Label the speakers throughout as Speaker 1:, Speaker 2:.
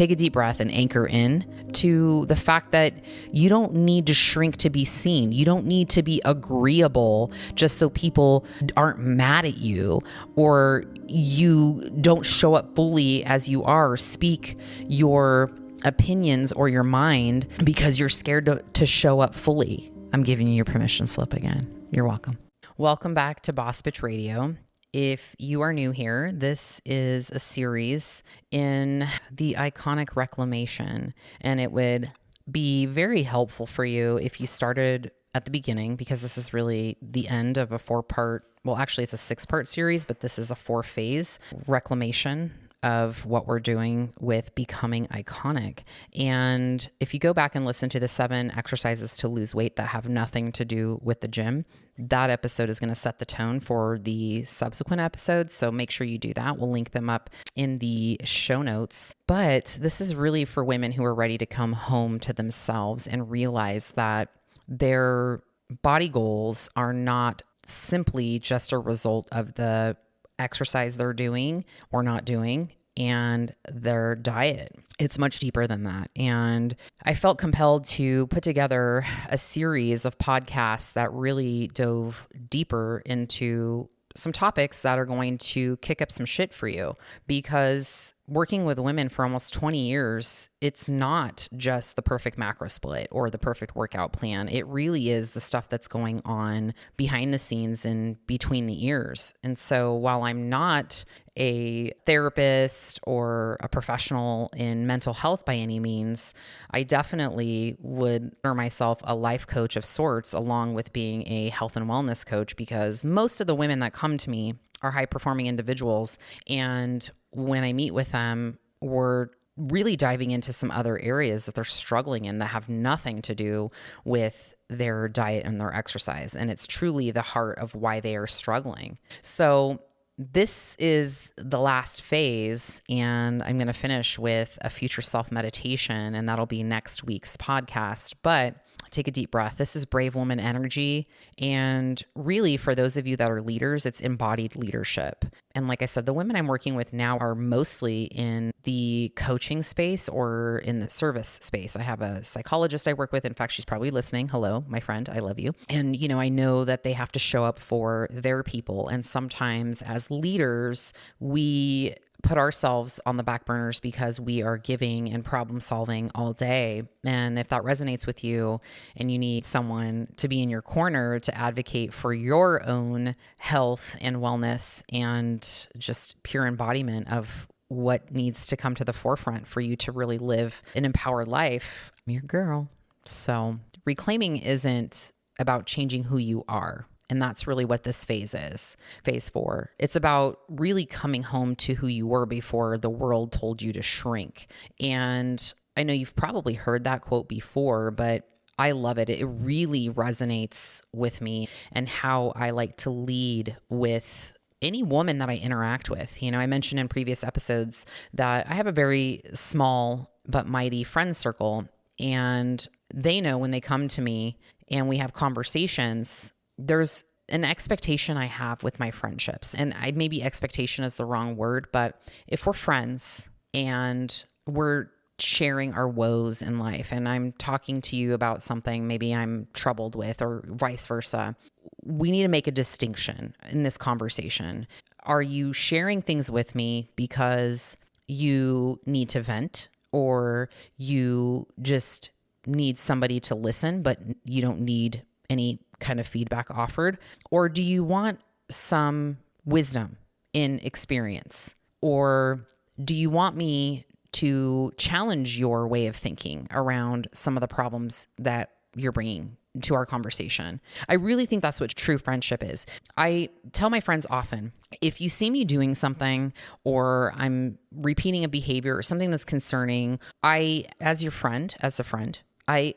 Speaker 1: take a deep breath and anchor in to the fact that you don't need to shrink to be seen. You don't need to be agreeable just so people aren't mad at you, or you don't show up fully as you are, or speak your opinions or your mind because you're scared to show up fully. I'm giving you your permission slip again. You're welcome. Welcome back to Boss Bitch Radio. If you are new here, this is a series in the Iconic Reclamation, and it would be very helpful for you if you started at the beginning, because this is really the end of a 4-part, well, actually it's a 6-part series, but this is a 4-phase reclamation of what we're doing with becoming iconic. And if you go back and listen to the 7 exercises to lose weight that have nothing to do with the gym, that episode is going to set the tone for the subsequent episodes. So make sure you do that. We'll link them up in the show notes. But this is really for women who are ready to come home to themselves and realize that their body goals are not simply just a result of the exercise they're doing or not doing and their diet. It's much deeper than that. And I felt compelled to put together a series of podcasts that really dove deeper into some topics that are going to kick up some shit for you, because working with women for almost 20 years, it's not just the perfect macro split or the perfect workout plan. It really is the stuff that's going on behind the scenes and between the ears. And so while I'm not a therapist or a professional in mental health by any means, I definitely would consider myself a life coach of sorts, along with being a health and wellness coach, because most of the women that come to me are high-performing individuals. And when I meet with them, we're really diving into some other areas that they're struggling in that have nothing to do with their diet and their exercise. And it's truly the heart of why they are struggling. So this is the last phase, and I'm going to finish with a future self meditation, and that'll be next week's podcast. But take a deep breath. This is Brave Woman energy. And really, for those of you that are leaders, it's embodied leadership. And like I said, the women I'm working with now are mostly in the coaching space or in the service space. I have a psychologist I work with. In fact, she's probably listening. Hello, my friend. I love you. And, I know that they have to show up for their people. And sometimes as leaders, we put ourselves on the back burners because we are giving and problem solving all day. And if that resonates with you and you need someone to be in your corner to advocate for your own health and wellness and just pure embodiment of what needs to come to the forefront for you to really live an empowered life, I'm your girl. So reclaiming isn't about changing who you are. And that's really what this phase is, phase 4. It's about really coming home to who you were before the world told you to shrink. And I know you've probably heard that quote before, but I love it. It really resonates with me and how I like to lead with any woman that I interact with. I mentioned in previous episodes that I have a very small but mighty friend circle, and they know when they come to me and we have conversations, there's an expectation I have with my friendships. And maybe expectation is the wrong word, but if we're friends and we're sharing our woes in life and I'm talking to you about something maybe I'm troubled with, or vice versa, we need to make a distinction in this conversation. Are you sharing things with me because you need to vent, or you just need somebody to listen, but you don't need any kind of feedback offered? Or do you want some wisdom in experience? Or do you want me to challenge your way of thinking around some of the problems that you're bringing to our conversation? I really think that's what true friendship is. I tell my friends often, if you see me doing something or I'm repeating a behavior or something that's concerning, as a friend, I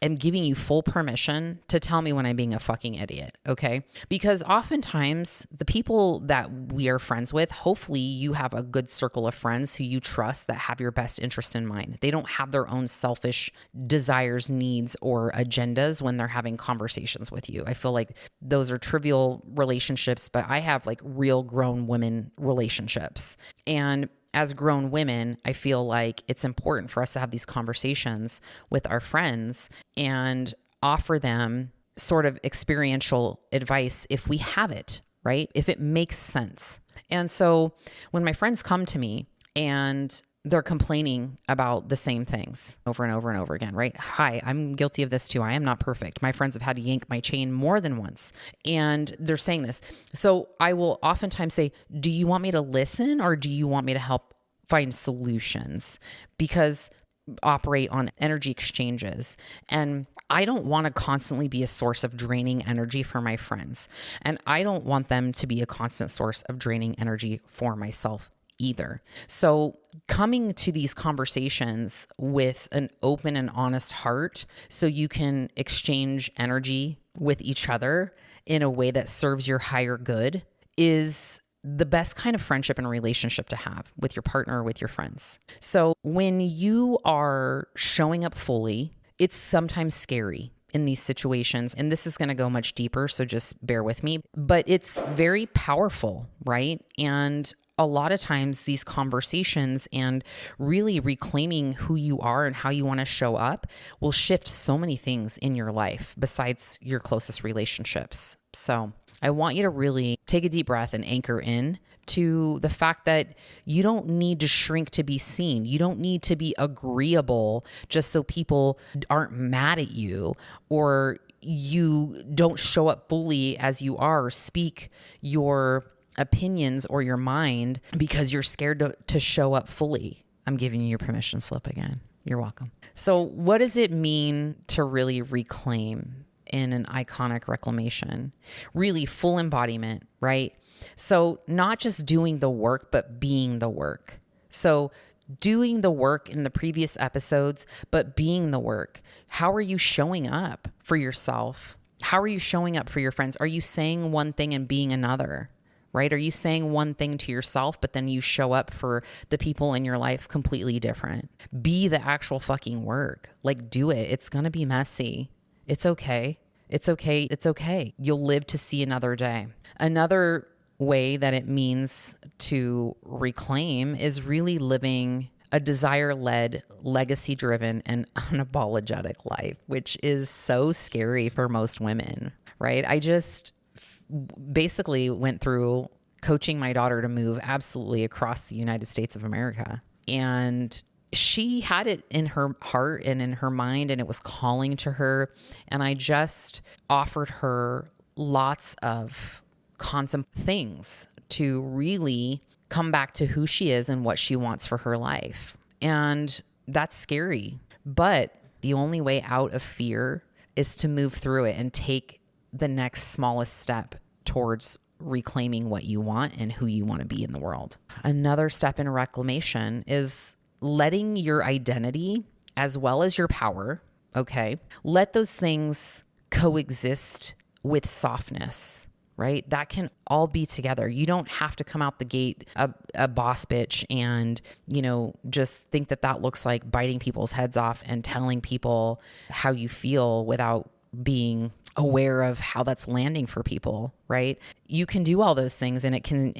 Speaker 1: am giving you full permission to tell me when I'm being a fucking idiot, okay? Because oftentimes the people that we are friends with, hopefully you have a good circle of friends who you trust that have your best interest in mind. They don't have their own selfish desires, needs, or agendas when they're having conversations with you. I feel like those are trivial relationships, but I have like real grown women relationships. And as grown women, I feel like it's important for us to have these conversations with our friends and offer them sort of experiential advice if we have it, right? If it makes sense. And so when my friends come to me and they're complaining about the same things over and over and over again, right? Hi, I'm guilty of this too. I am not perfect. My friends have had to yank my chain more than once. And they're saying this. So I will oftentimes say, do you want me to listen or do you want me to help find solutions? Because operate on energy exchanges. And I don't want to constantly be a source of draining energy for my friends. And I don't want them to be a constant source of draining energy for myself either. So coming to these conversations with an open and honest heart so you can exchange energy with each other in a way that serves your higher good is the best kind of friendship and relationship to have with your partner or with your friends. So when you are showing up fully, it's sometimes scary in these situations. And this is going to go much deeper, so just bear with me. But it's very powerful, right? And a lot of times these conversations and really reclaiming who you are and how you want to show up will shift so many things in your life besides your closest relationships. So I want you to really take a deep breath and anchor in to the fact that you don't need to shrink to be seen. You don't need to be agreeable just so people aren't mad at you or you don't show up fully as you are or speak your opinions or your mind because you're scared to show up fully. I'm giving you your permission slip again. You're welcome. So what does it mean to really reclaim in an iconic reclamation? Really full embodiment, right? So not just doing the work, but being the work. So doing the work in the previous episodes, but being the work. How are you showing up for yourself? How are you showing up for your friends? Are you saying one thing and being another? Right? Are you saying one thing to yourself, but then you show up for the people in your life completely different? Be the actual fucking work. Like, do it. It's going to be messy. It's okay. It's okay. It's okay. You'll live to see another day. Another way that it means to reclaim is really living a desire-led, legacy-driven, and unapologetic life, which is so scary for most women, right? I just basically went through coaching my daughter to move absolutely across the United States of America. And she had it in her heart and in her mind, and it was calling to her. And I just offered her lots of things to really come back to who she is and what she wants for her life. And that's scary. But the only way out of fear is to move through it and take the next smallest step towards reclaiming what you want and who you want to be in the world. Another step in reclamation is letting your identity as well as your power, okay? Let those things coexist with softness, right? That can all be together. You don't have to come out the gate a boss bitch and, just think that looks like biting people's heads off and telling people how you feel without being aware of how that's landing for people, right? You can do all those things and it can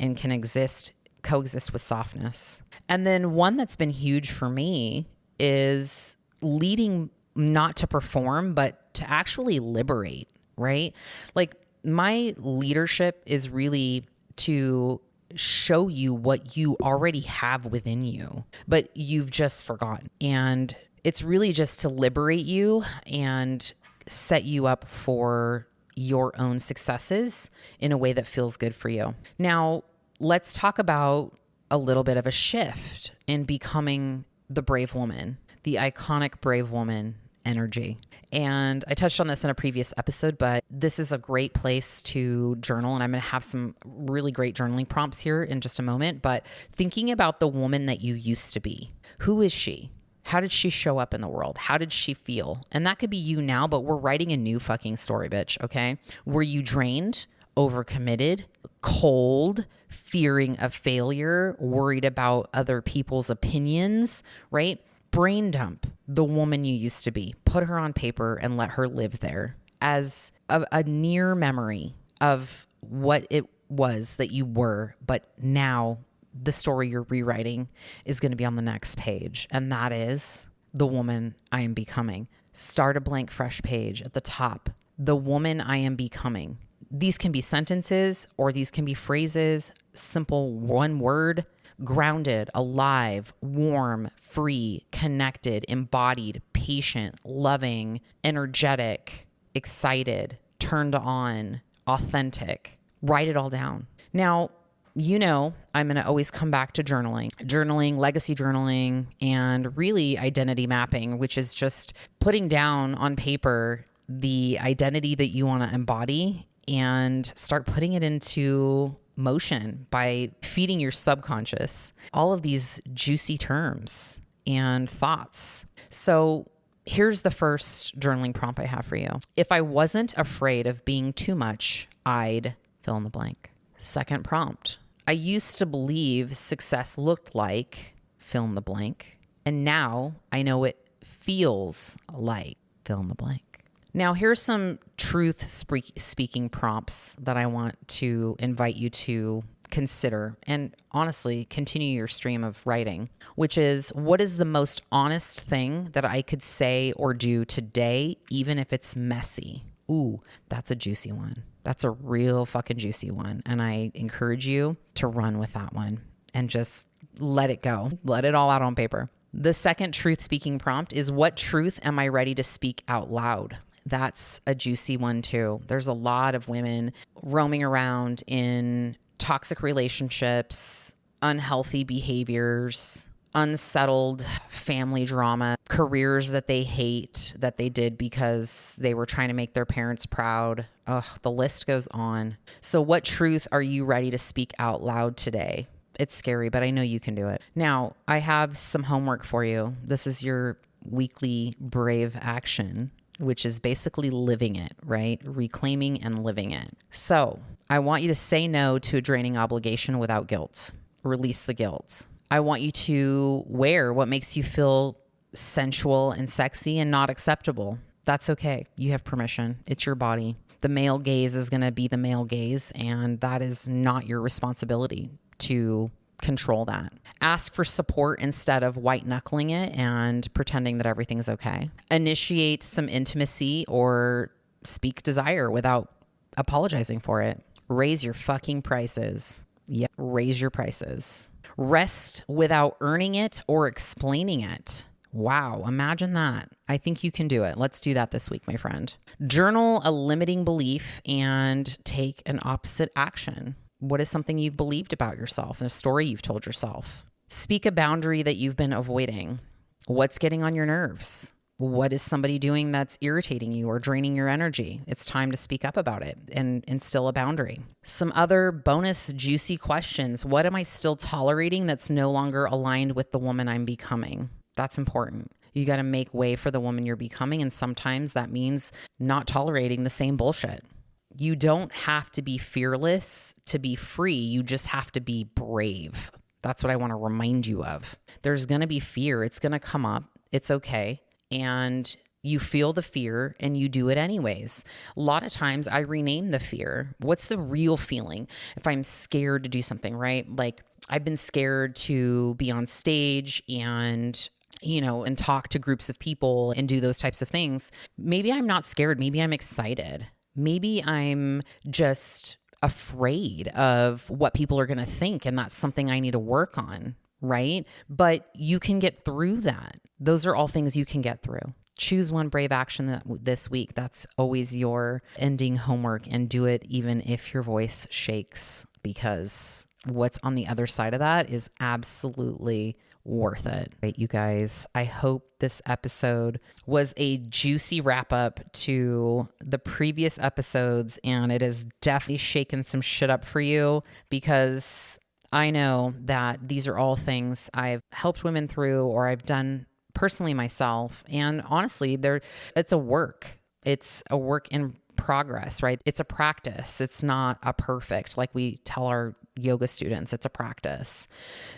Speaker 1: coexist with softness. And then one that's been huge for me is leading not to perform, but to actually liberate, right? Like my leadership is really to show you what you already have within you, but you've just forgotten. And it's really just to liberate you and set you up for your own successes in a way that feels good for you. Now, let's talk about a little bit of a shift in becoming the brave woman, the iconic brave woman energy. And I touched on this in a previous episode, but this is a great place to journal. And I'm going to have some really great journaling prompts here in just a moment. But thinking about the woman that you used to be, who is she? How did she show up in the world? How did she feel? And that could be you now, but we're writing a new fucking story, bitch, okay? Were you drained, overcommitted, cold, fearing of failure, worried about other people's opinions, right? Brain dump the woman you used to be. Put her on paper and let her live there as a near memory of what it was that you were, but now the story you're rewriting is going to be on the next page. And that is the woman I am becoming. Start a blank, fresh page at the top. The woman I am becoming. These can be sentences or these can be phrases, simple one word, grounded, alive, warm, free, connected, embodied, patient, loving, energetic, excited, turned on, authentic. Write it all down. Now, I'm going to always come back to journaling, legacy journaling, and really identity mapping, which is just putting down on paper the identity that you want to embody and start putting it into motion by feeding your subconscious all of these juicy terms and thoughts. So here's the first journaling prompt I have for you. If I wasn't afraid of being too much, I'd fill in the blank. Second prompt. I used to believe success looked like fill in the blank. And now I know it feels like fill in the blank. Now, here's some truth-speaking prompts that I want to invite you to consider and honestly continue your stream of writing, which is, what is the most honest thing that I could say or do today, even if it's messy? Ooh, that's a juicy one. That's a real fucking juicy one. And I encourage you to run with that one and just let it go. Let it all out on paper. The second truth-speaking prompt is, what truth am I ready to speak out loud? That's a juicy one too. There's a lot of women roaming around in toxic relationships, unhealthy behaviors, unsettled family drama, careers that they hate that they did because they were trying to make their parents proud. Ugh, the list goes on. So what truth are you ready to speak out loud today? It's scary, but I know you can do it. Now, I have some homework for you. This is your weekly brave action, which is basically living it, right? Reclaiming and living it. So I want you to say no to a draining obligation without guilt. Release the guilt. I want you to wear what makes you feel sensual and sexy and not acceptable. That's okay. You have permission. It's your body. The male gaze is going to be the male gaze, and that is not your responsibility to control that. Ask for support instead of white knuckling it and pretending that everything's okay. Initiate some intimacy or speak desire without apologizing for it. Raise your fucking prices. Yeah, raise your prices. Rest without earning it or explaining it. Wow, imagine that. I think you can do it. Let's do that this week, my friend. Journal a limiting belief and take an opposite action. What is something you've believed about yourself, a story you've told yourself? Speak a boundary that you've been avoiding. What's getting on your nerves? What is somebody doing that's irritating you or draining your energy? It's time to speak up about it and instill a boundary. Some other bonus juicy questions. What am I still tolerating that's no longer aligned with the woman I'm becoming? That's important. You got to make way for the woman you're becoming. And sometimes that means not tolerating the same bullshit. You don't have to be fearless to be free. You just have to be brave. That's what I want to remind you of. There's going to be fear. It's going to come up. It's okay. And you feel the fear and you do it anyways. A lot of times I rename the fear. What's the real feeling? If I'm scared to do something, right? Like I've been scared to be on stage and talk to groups of people and do those types of things. Maybe I'm not scared. Maybe I'm excited. Maybe I'm just afraid of what people are going to think, and that's something I need to work on, right? But you can get through that. Those are all things you can get through. Choose one brave action this week. That's always your ending homework, and do it even if your voice shakes, because what's on the other side of that is absolutely worth it. Right, you guys, I hope this episode was a juicy wrap up to the previous episodes, and it has definitely shaken some shit up for you, because I know that these are all things I've helped women through or I've done personally myself. And honestly, it's a work. It's a work in progress, right? It's a practice. It's not a perfect, like we tell our yoga students, it's a practice.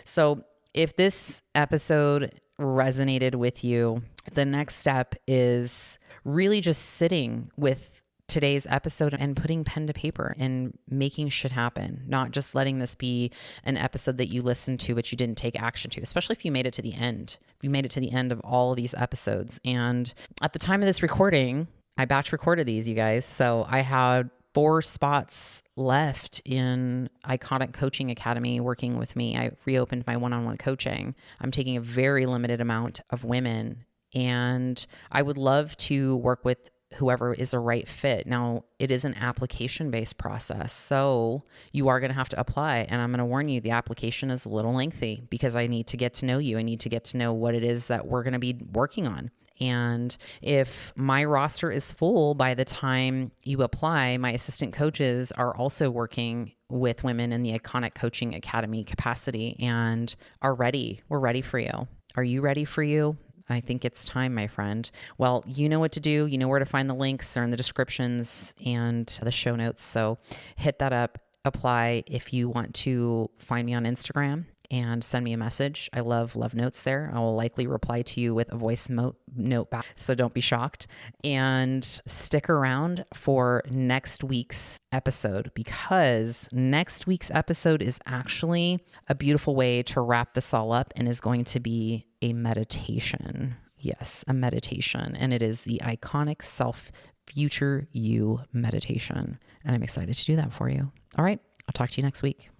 Speaker 1: So if this episode resonated with you, the next step is really just sitting with today's episode and putting pen to paper and making shit happen, not just letting this be an episode that you listened to, but you didn't take action to, especially if you made it to the end. If you made it to the end of all of these episodes. And at the time of this recording, I batch recorded these, you guys. So I had 4 spots left in Iconic Coaching Academy working with me. I reopened my one-on-one coaching. I'm taking a very limited amount of women, and I would love to work with whoever is a right fit. Now, it is an application-based process, so you are going to have to apply. And I'm going to warn you, the application is a little lengthy because I need to get to know you. I need to get to know what it is that we're going to be working on. And if my roster is full by the time you apply, my assistant coaches are also working with women in the Iconic Coaching Academy capacity and are ready. We're ready for you. Are you ready for you? I think it's time, my friend. Well, you know what to do. You know where to find the links. They're in the descriptions and the show notes. So hit that up, apply. If you want to find me on Instagram and send me a message, I love notes there. I will likely reply to you with a voice note back, so don't be shocked. And stick around for next week's episode, because next week's episode is actually a beautiful way to wrap this all up and is going to be a meditation. Yes, a meditation. And it is the Iconic Self Future You meditation. And I'm excited to do that for you. All right, I'll talk to you next week.